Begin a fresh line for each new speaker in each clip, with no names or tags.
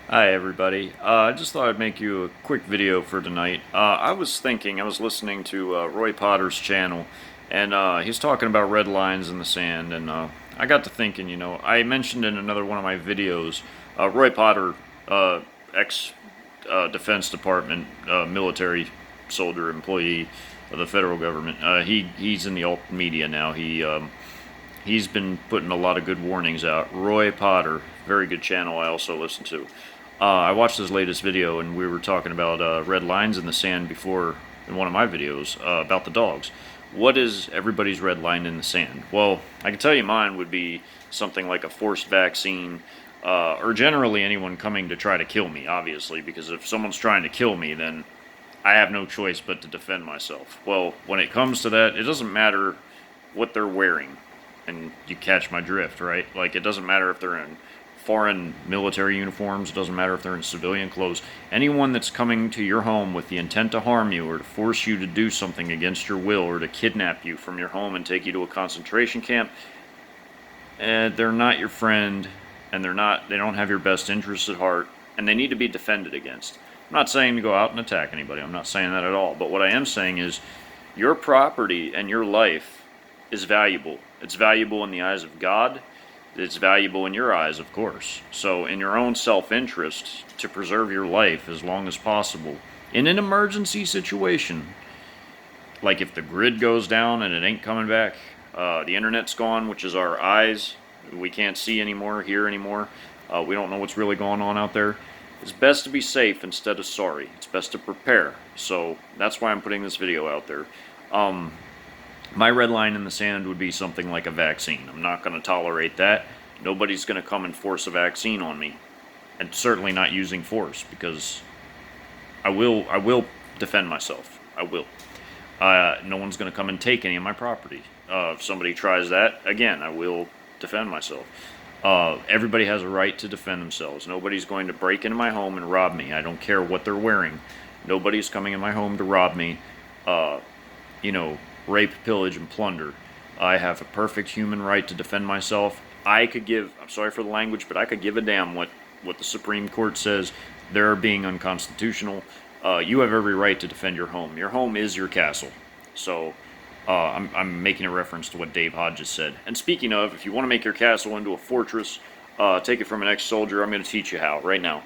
Hi everybody. I just thought I'd make you a quick video for tonight. I was listening to Roy Potter's channel, and he's talking about red lines in the sand, and I got to thinking, I mentioned in another one of my videos, Roy Potter, ex Defense Department military soldier employee of the federal government. He's in the alt media now. He's been putting a lot of good warnings out. Roy Potter, very good channel I also listen to. I watched his latest video, and we were talking about red lines in the sand before in one of my videos about the dogs. What is everybody's red line in the sand? Well, I can tell you mine would be something like a forced vaccine, or generally anyone coming to try to kill me, obviously, because if someone's trying to kill me, then I have no choice but to defend myself. Well, when it comes to that, it doesn't matter what they're wearing, and you catch my drift, right? Like, it doesn't matter if they're in foreign military uniforms, it doesn't matter if they're in civilian clothes. Anyone that's coming to your home with the intent to harm you or to force you to do something against your will or to kidnap you from your home and take you to a concentration camp, they're not your friend, and they don't have your best interests at heart, and they need to be defended against. I'm not saying to go out and attack anybody. I'm not saying that at all. But what I am saying is your property and your life is valuable. It's valuable in the eyes of God. It's valuable in your eyes, of course. So in your own self-interest, to preserve your life as long as possible, in an emergency situation, like if the grid goes down and it ain't coming back, the internet's gone, which is our eyes, we can't see anymore, hear anymore, we don't know what's really going on out there. It's best to be safe instead of sorry. It's best to prepare. So that's why I'm putting this video out there. My red line in the sand would be something like a vaccine. I'm not going to tolerate that. Nobody's going to come and force a vaccine on me. And certainly not using force, because I will defend myself. I will. No one's going to come and take any of my property. If somebody tries that, again, I will defend myself. Everybody has a right to defend themselves. Nobody's going to break into my home and rob me. I don't care what they're wearing. Nobody's coming in my home to rob me. Rape, pillage, and plunder. I have a perfect human right to defend myself. I'm sorry for the language, but I could give a damn what the Supreme Court says. They're being unconstitutional. You have every right to defend your home. Your home is your castle. So, I'm making a reference to what Dave Hodges said. And speaking of, if you want to make your castle into a fortress, take it from an ex-soldier. I'm going to teach you how right now.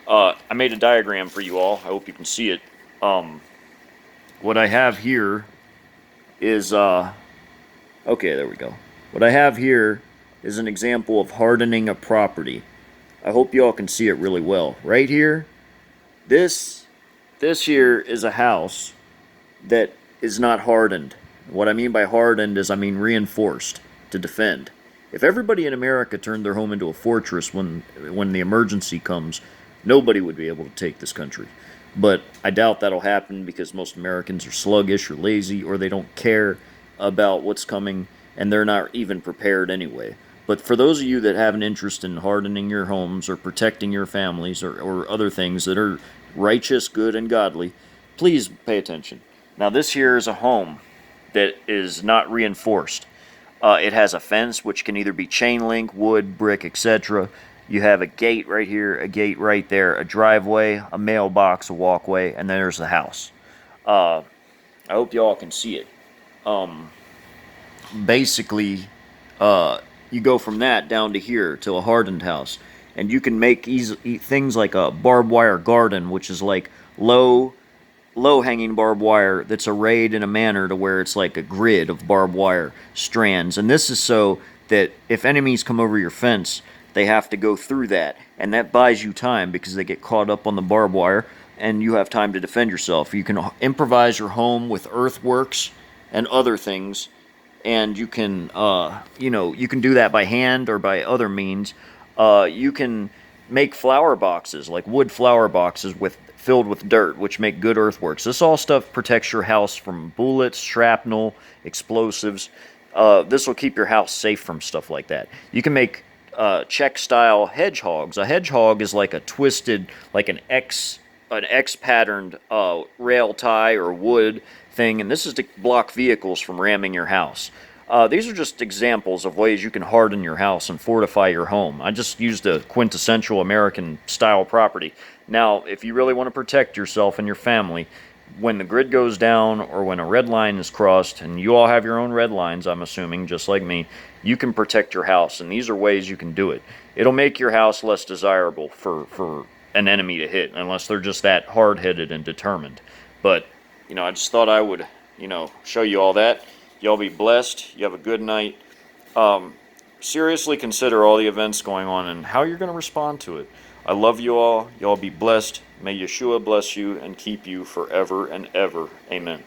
I made a diagram for you all. I hope you can see it. What I have here is, okay, there we go. What I have here is an example of hardening a property. I hope you all can see it really well. Right here, this here is a house that is not hardened. What I mean by hardened is I mean reinforced to defend. If everybody in America turned their home into a fortress when the emergency comes, nobody would be able to take this country. But I doubt that'll happen because most Americans are sluggish or lazy, or they don't care about what's coming, and they're not even prepared anyway. But for those of you that have an interest in hardening your homes or protecting your families or other things that are righteous, good, and godly, please pay attention. Now this here is a home that is not reinforced. It has a fence, which can either be chain link, wood, brick, etc. You have a gate right here, a gate right there, a driveway, a mailbox, a walkway, and then there's the house. I hope y'all can see it. Basically, you go from that down to here to a hardened house, and you can make things like a barbed wire garden, which is like low hanging barbed wire that's arrayed in a manner to where it's like a grid of barbed wire strands. And this is so that if enemies come over your fence, they have to go through that, and that buys you time because they get caught up on the barbed wire, and you have time to defend yourself. You can improvise your home with earthworks and other things, and you can, you can do that by hand or by other means. You can make flower boxes, like wood flower boxes filled with dirt, which make good earthworks. This all stuff protects your house from bullets, shrapnel, explosives. This will keep your house safe from stuff like that. You can make Czech-style hedgehogs. A hedgehog is like a twisted, like an X patterned rail tie or wood thing, and this is to block vehicles from ramming your house. These are just examples of ways you can harden your house and fortify your home. I just used a quintessential American style property. Now, if you really want to protect yourself and your family, when the grid goes down or when a red line is crossed, and you all have your own red lines, I'm assuming, just like me, you can protect your house, and these are ways you can do it. It'll make your house less desirable for an enemy to hit, unless they're just that hard-headed and determined. But, I just thought I would, show you all that. Y'all be blessed. You have a good night. Seriously consider all the events going on and how you're going to respond to it. I love you all. Y'all be blessed. May Yeshua bless you and keep you forever and ever. Amen.